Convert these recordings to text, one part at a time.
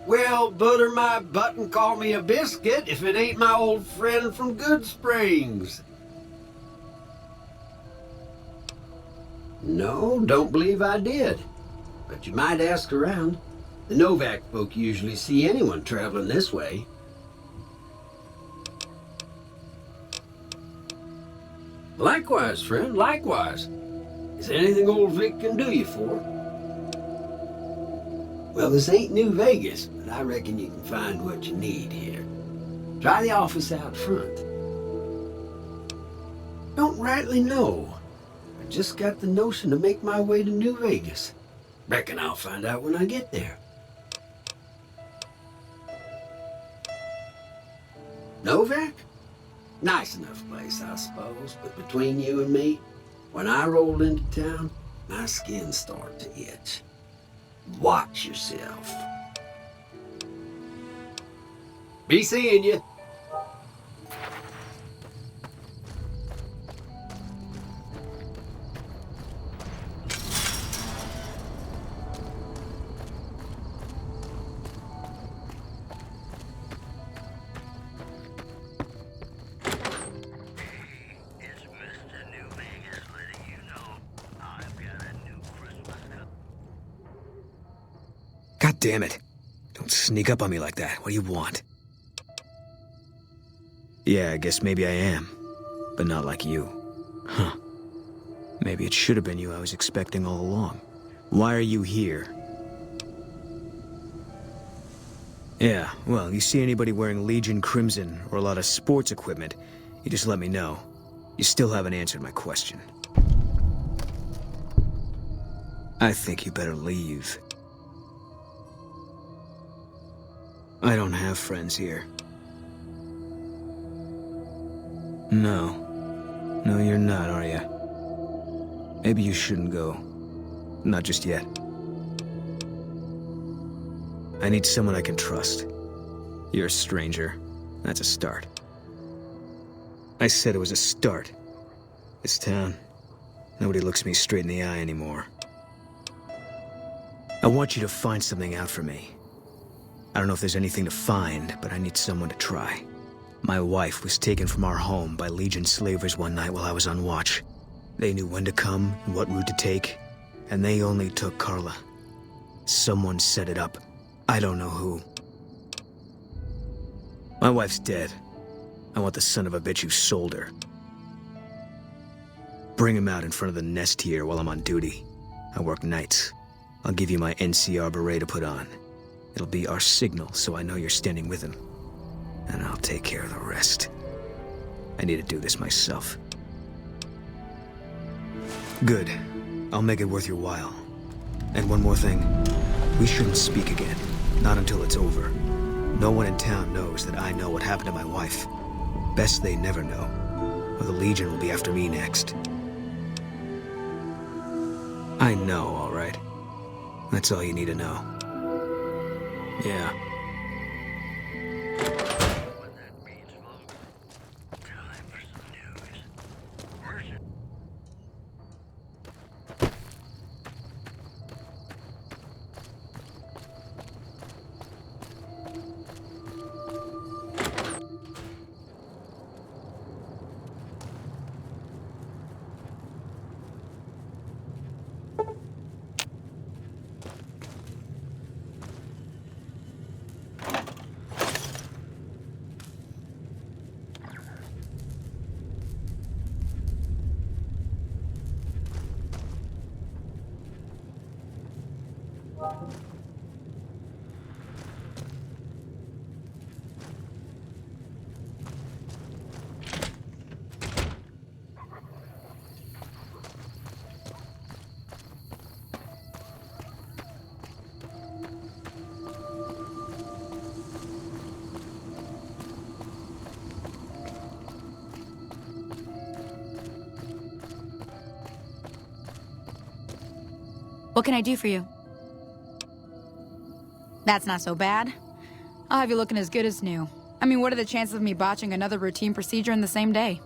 Well, butter my butt and call me a biscuit if it ain't my old friend from Good Springs. No, don't believe I did. But you might ask around. The Novak folk usually see anyone traveling this way. Likewise, friend, likewise. Is there anything old Vic can do you for? Well, this ain't New Vegas, but I reckon you can find what you need here. Try the office out front. Don't rightly know. I just got the notion to make my way to New Vegas. Reckon I'll find out when I get there. Novak? Nice enough place, I suppose, but between you and me, when I rolled into town, my skin started to itch. Watch yourself. Be seeing you. God damn it. Don't sneak up on me like that. What do you want? Yeah, I guess maybe I am. But not like you. Huh. Maybe it should have been you I was expecting all along. Why are you here? Yeah, well, you see anybody wearing Legion Crimson or a lot of sports equipment, you just let me know. You still haven't answered my question. I think you better leave. I don't have friends here. No. No, you're not, are you? Maybe you shouldn't go. Not just yet. I need someone I can trust. You're a stranger. That's a start. I said it was a start. This town, nobody looks me straight in the eye anymore. I want you to find something out for me. I don't know if there's anything to find, but I need someone to try. My wife was taken from our home by Legion slavers one night while I was on watch. They knew when to come and what route to take, and they only took Carla. Someone set it up. I don't know who. My wife's dead. I want the son of a bitch who sold her. Bring him out in front of the nest here while I'm on duty. I work nights. I'll give you my NCR beret to put on. It'll be our signal so I know you're standing with him. And I'll take care of the rest. I need to do this myself. Good. I'll make it worth your while. And one more thing. We shouldn't speak again. Not until it's over. No one in town knows that I know what happened to my wife. Best they never know. Or the Legion will be after me next. I know, all right. That's all you need to know. Yeah. What can I do for you? That's not so bad. I'll have you looking as good as new. I mean, what are the chances of me botching another routine procedure in the same day?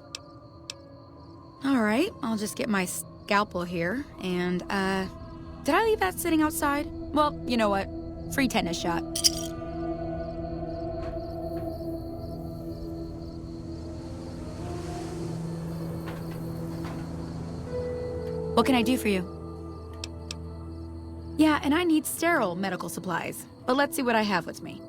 Alright, I'll just get my scalpel here, and, did I leave that sitting outside? Well, you know what? Free tetanus shot. What can I do for you? Yeah, and I need sterile medical supplies. But let's see what I have with me.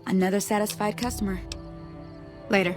Another satisfied customer. Later.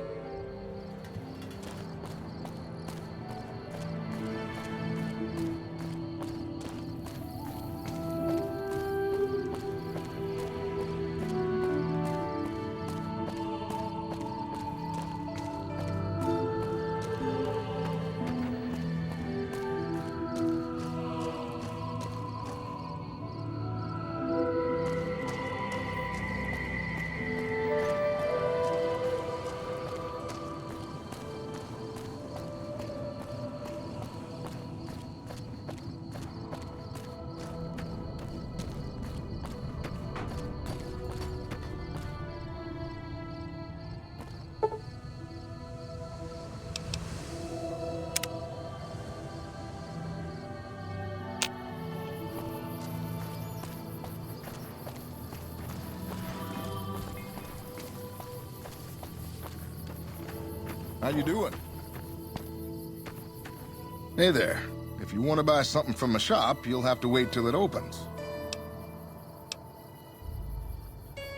How you doing? Hey there. If you want to buy something from a shop, you'll have to wait till it opens.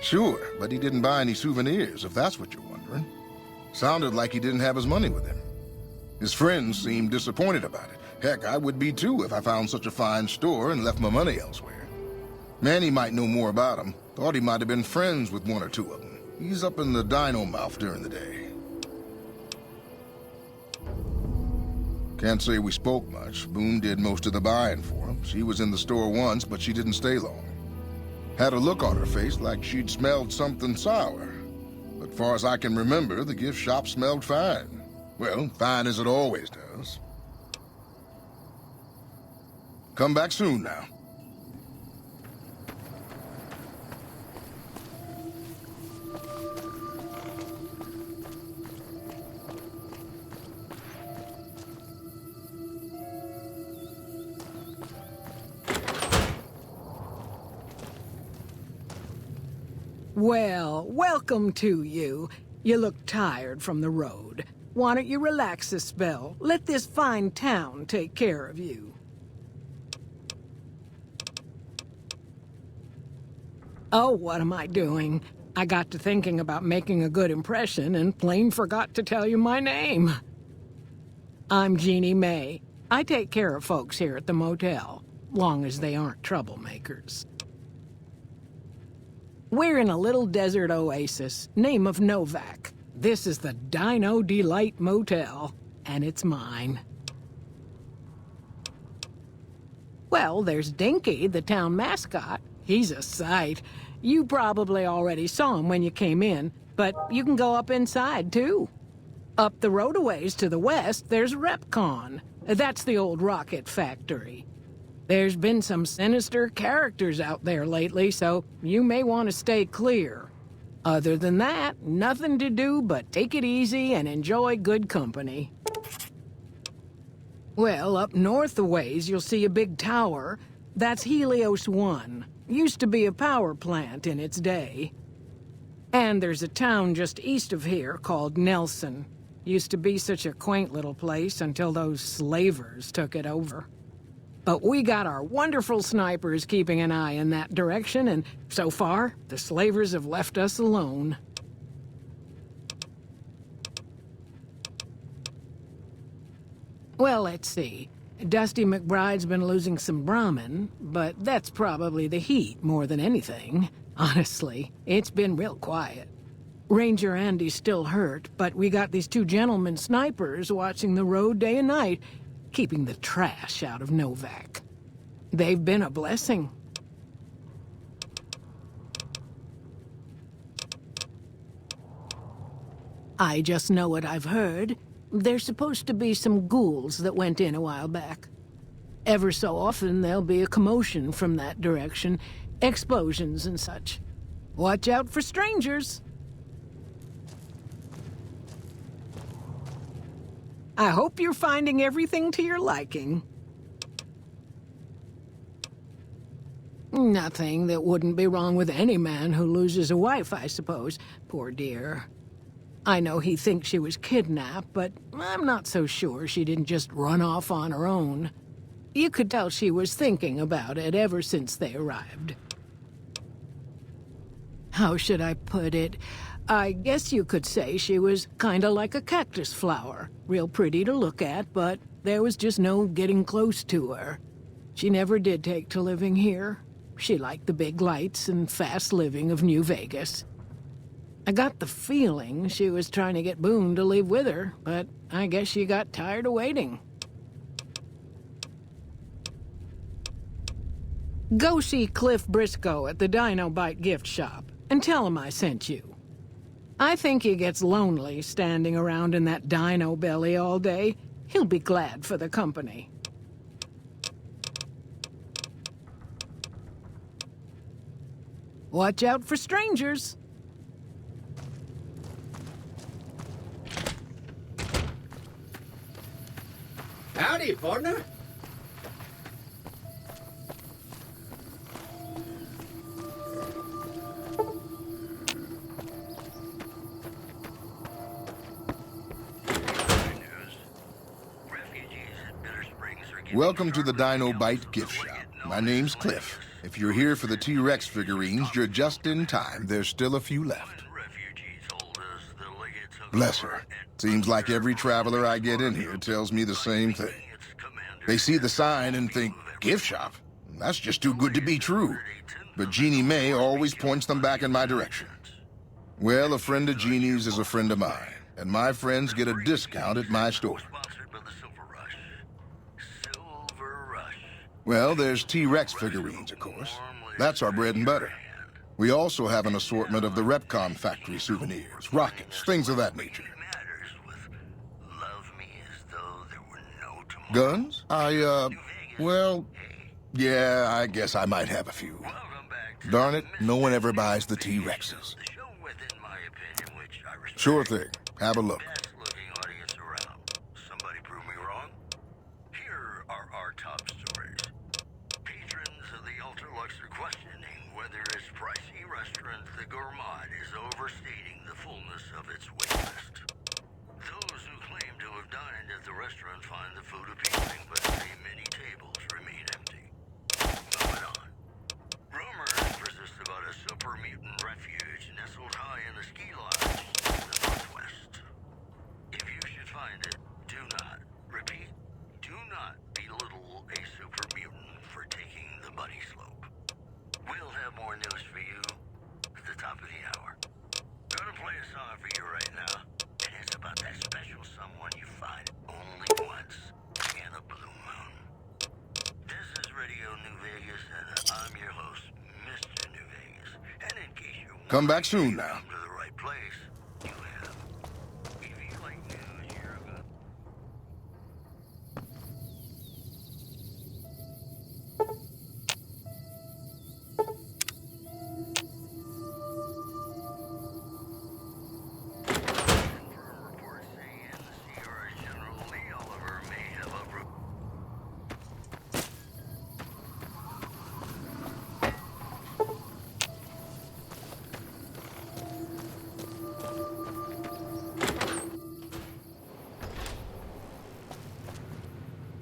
Sure, but he didn't buy any souvenirs, if that's what you're wondering. Sounded like he didn't have his money with him. His friends seemed disappointed about it. Heck, I would be too if I found such a fine store and left my money elsewhere. Manny might know more about him. Thought he might have been friends with one or two of them. He's up in the Dino Mouth during the day. Can't say we spoke much. Boone did most of the buying for him. She was in the store once, but she didn't stay long. Had a look on her face like she'd smelled something sour. But far as I can remember, the gift shop smelled fine. Well, fine as it always does. Come back soon now. Well, welcome to you. You look tired from the road. Why don't you relax a spell? Let this fine town take care of you. Oh, what am I doing? I got to thinking about making a good impression and plain forgot to tell you my name. I'm Jeannie May. I take care of folks here at the motel, long as they aren't troublemakers. We're in a little desert oasis, name of Novak. This is the Dino Delight Motel, and it's mine. Well, there's Dinky, the town mascot. He's a sight. You probably already saw him when you came in, but you can go up inside, too. Up the road a ways to the west, there's Repcon. That's the old rocket factory. There's been some sinister characters out there lately, so you may want to stay clear. Other than that, nothing to do but take it easy and enjoy good company. Well, up north a ways, you'll see a big tower. That's Helios 1. Used to be a power plant in its day. And there's a town just east of here called Nelson. Used to be such a quaint little place until those slavers took it over. But we got our wonderful snipers keeping an eye in that direction, and so far, the slavers have left us alone. Well, let's see. Dusty McBride's been losing some Brahmin, but that's probably the heat more than anything. Honestly, it's been real quiet. Ranger Andy's still hurt, but we got these two gentlemen snipers watching the road day and night, keeping the trash out of Novak. They've been a blessing. I just know what I've heard. There's supposed to be some ghouls that went in a while back. Ever so often, there'll be a commotion from that direction, explosions and such. Watch out for strangers. I hope you're finding everything to your liking. Nothing that wouldn't be wrong with any man who loses a wife, I suppose. Poor dear. I know he thinks she was kidnapped, but I'm not so sure she didn't just run off on her own. You could tell she was thinking about it ever since they arrived. How should I put it? I guess you could say she was kinda like a cactus flower. Real pretty to look at, but there was just no getting close to her. She never did take to living here. She liked the big lights and fast living of New Vegas. I got the feeling she was trying to get Boone to leave with her, but I guess she got tired of waiting. Go see Cliff Briscoe at the Dino Bite gift shop, and tell him I sent you. I think he gets lonely standing around in that dino belly all day. He'll be glad for the company. Watch out for strangers. Howdy, partner. Welcome to the Dino Bite gift shop. My name's Cliff. If you're here for the T-Rex figurines, you're just in time. There's still a few left. Bless her. Seems like every traveler I get in here tells me the same thing. They see the sign and think, gift shop? That's just too good to be true. But Jeannie May always points them back in my direction. Well, a friend of Jeannie's is a friend of mine, and my friends get a discount at my store. Well, there's T-Rex figurines, of course. That's our bread and butter. We also have an assortment of the Repcon factory souvenirs, rockets, things of that nature. Guns? Well, yeah, I guess I might have a few. Darn it, no one ever buys the T-Rexes. Sure thing. Have a look. Come back soon now.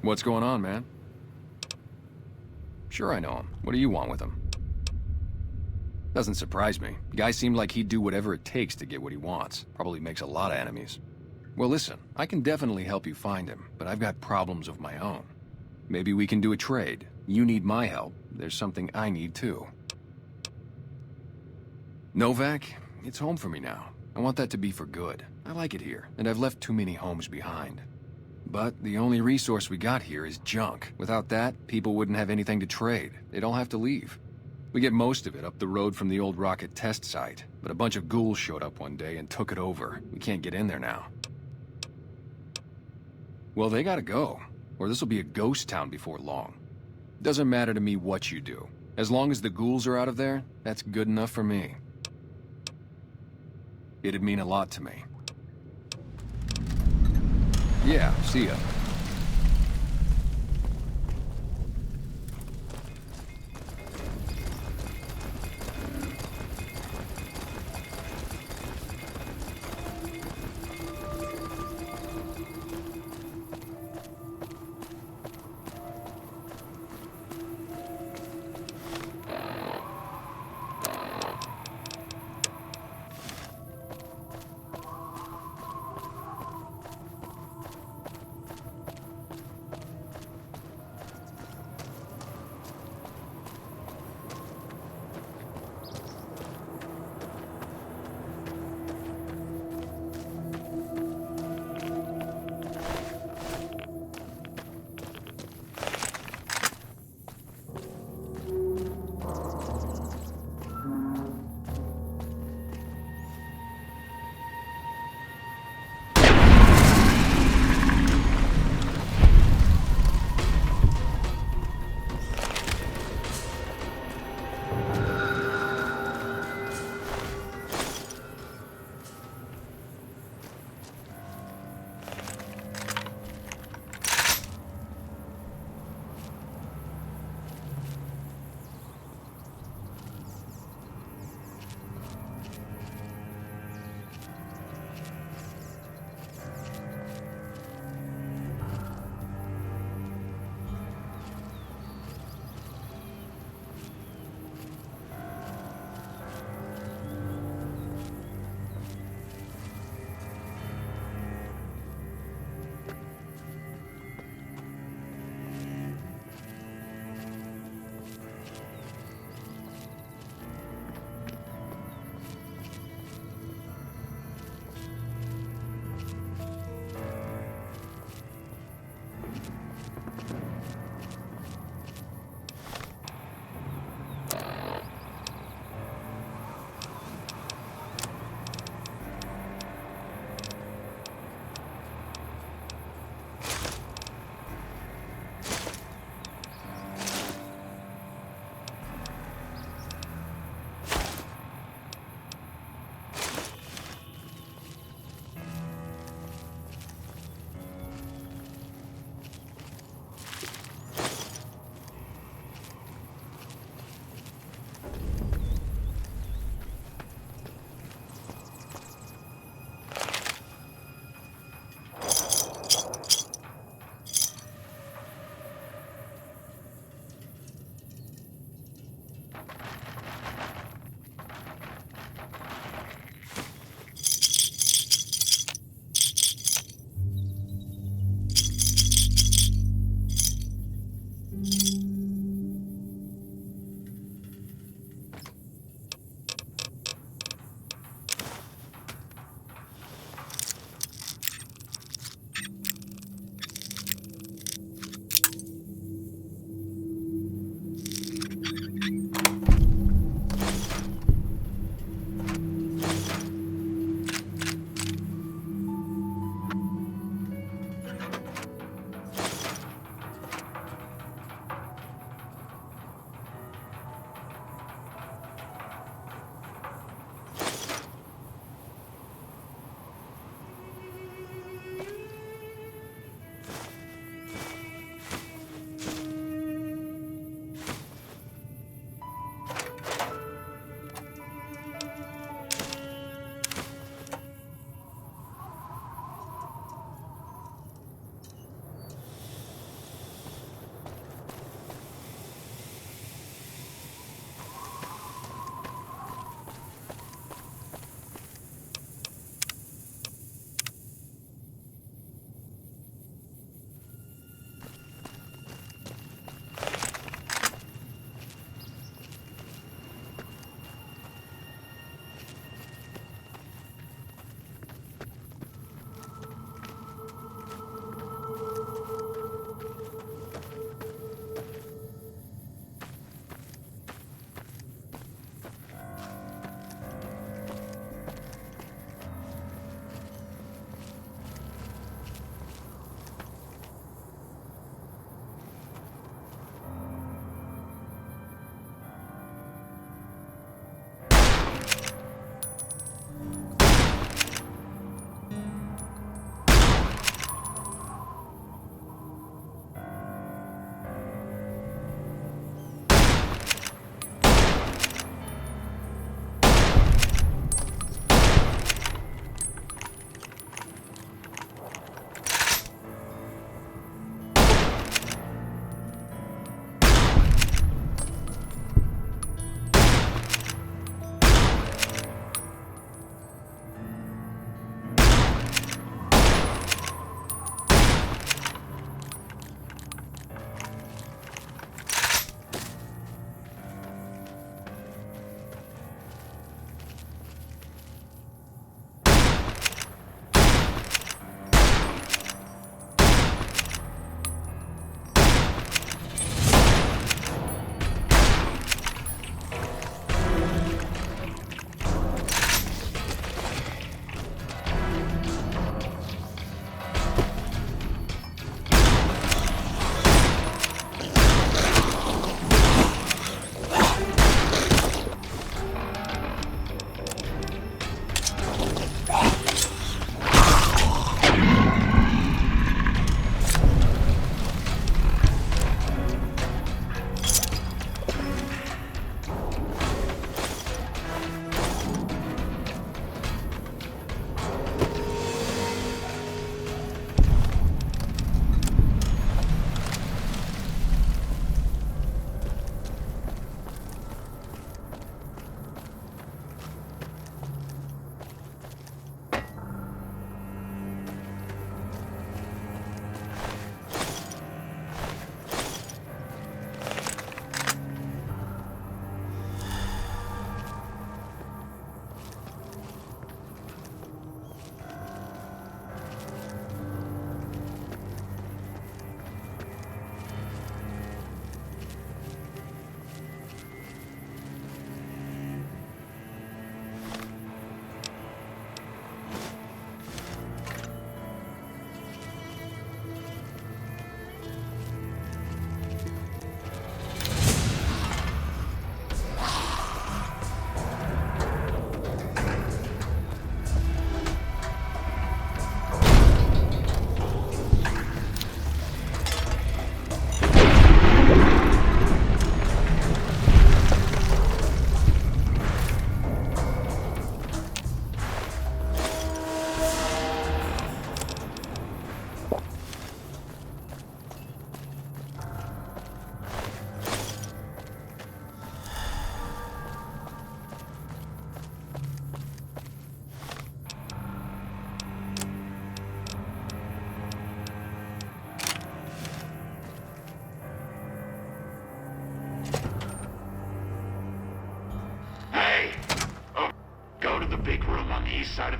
What's going on, man? Sure I know him. What do you want with him? Doesn't surprise me. Guy seemed like he'd do whatever it takes to get what he wants. Probably makes a lot of enemies. Well, listen, I can definitely help you find him, but I've got problems of my own. Maybe we can do a trade. You need my help. There's something I need too. Novak, it's home for me now. I want that to be for good. I like it here, and I've left too many homes behind. But the only resource we got here is junk. Without that, people wouldn't have anything to trade. They'd all have to leave. We get most of it up the road from the old rocket test site, but a bunch of ghouls showed up one day and took it over. We can't get in there now. Well, they gotta go, or this will be a ghost town before long. Doesn't matter to me what you do. As long as the ghouls are out of there, that's good enough for me. It'd mean a lot to me. Yeah, see ya.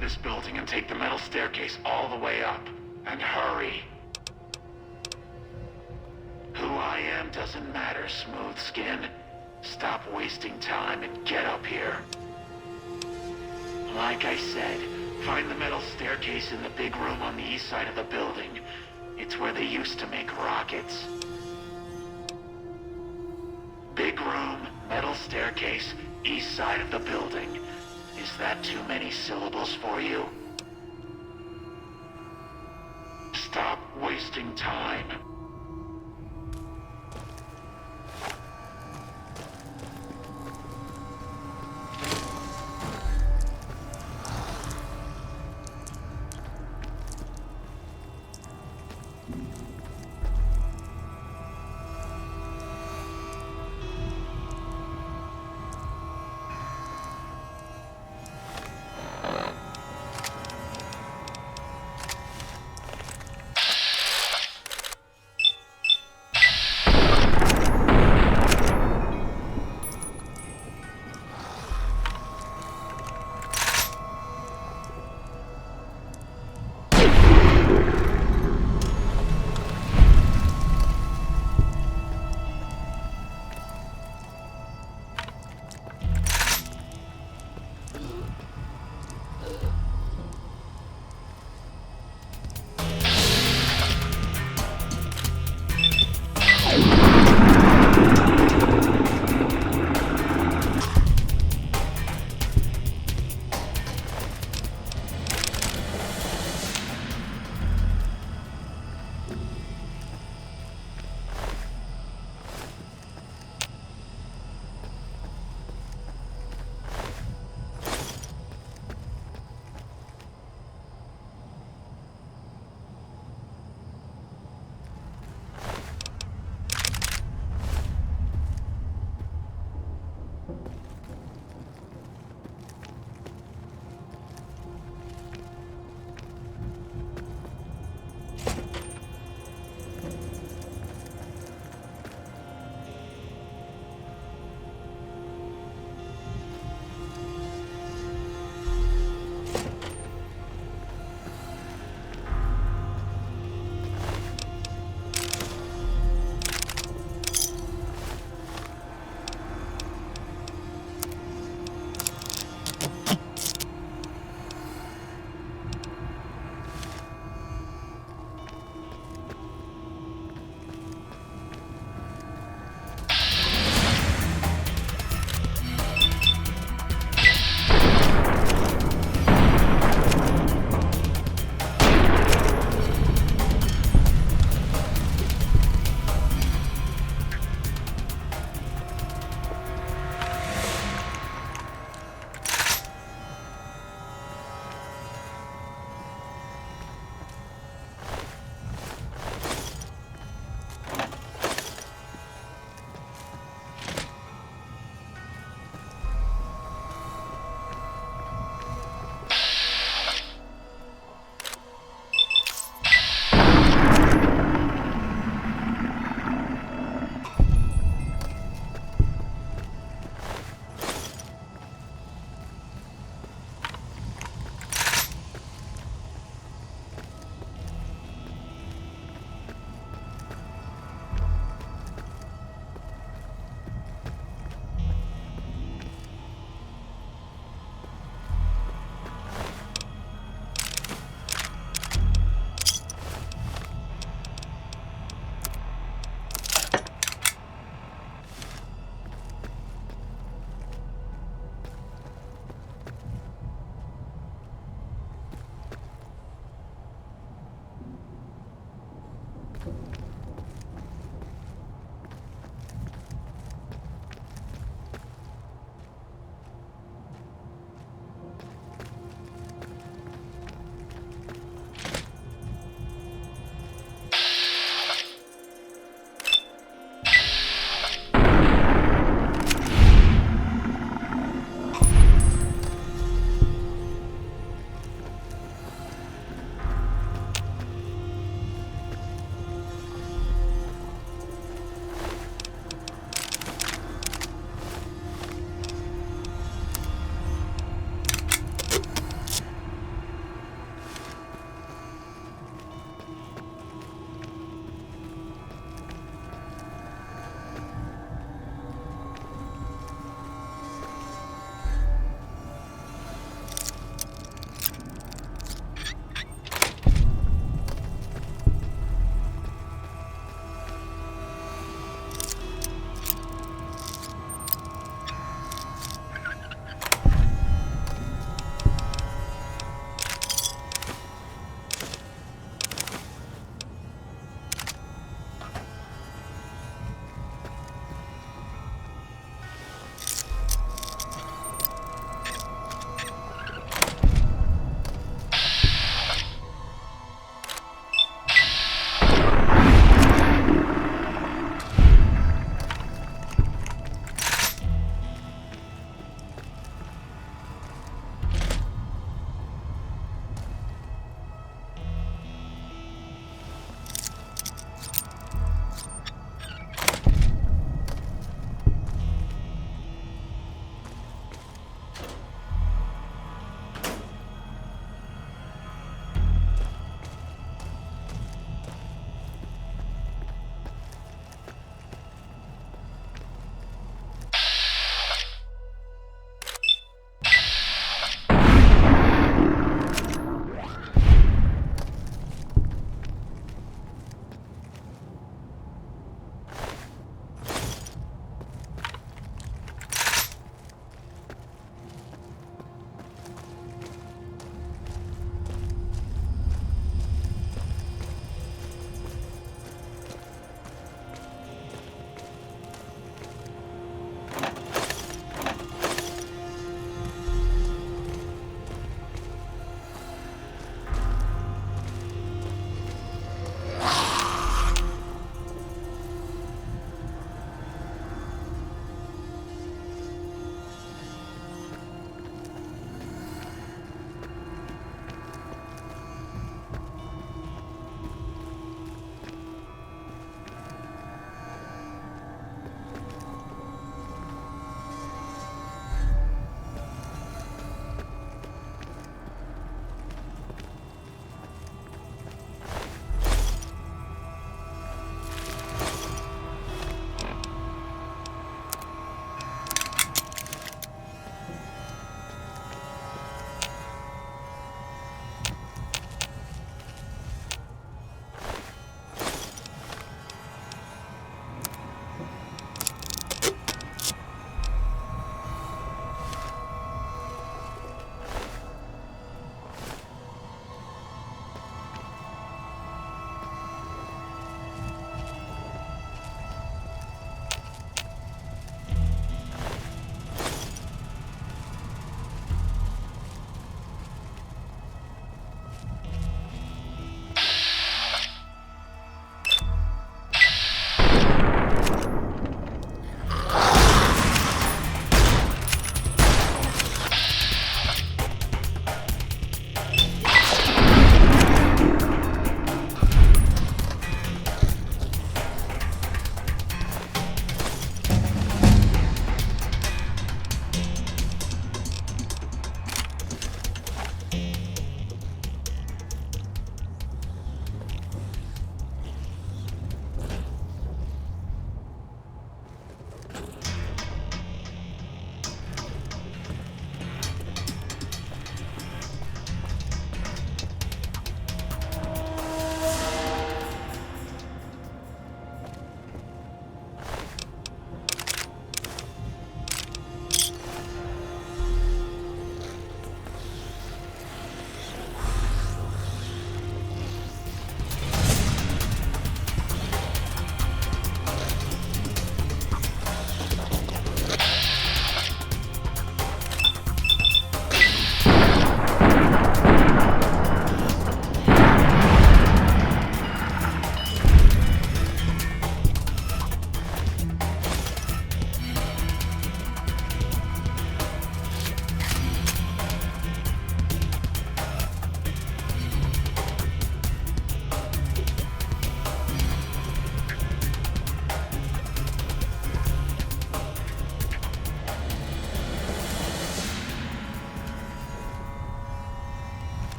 of this building and take the metal staircase all the way up. And hurry. Who I am doesn't matter, Smooth Skin. Stop wasting time and get up here. Like I said, find the metal staircase in the big room on the east side of the building. It's where they used to make rockets. Big room, metal staircase, east side of the building. Is that too many syllables for you? Stop wasting time.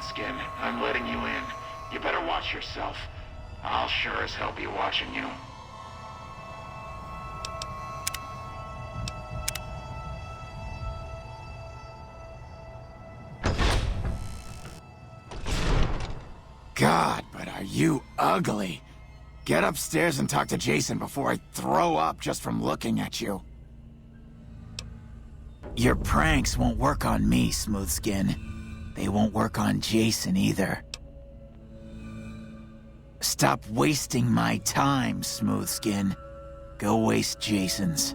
Smoothskin. I'm letting you in. You better watch yourself. I'll sure as hell be watching you. God, but are you ugly. Get upstairs and talk to Jason before I throw up just from looking at you. Your pranks won't work on me, Smoothskin. They won't work on Jason either. Stop wasting my time, Smoothskin. Go waste Jason's.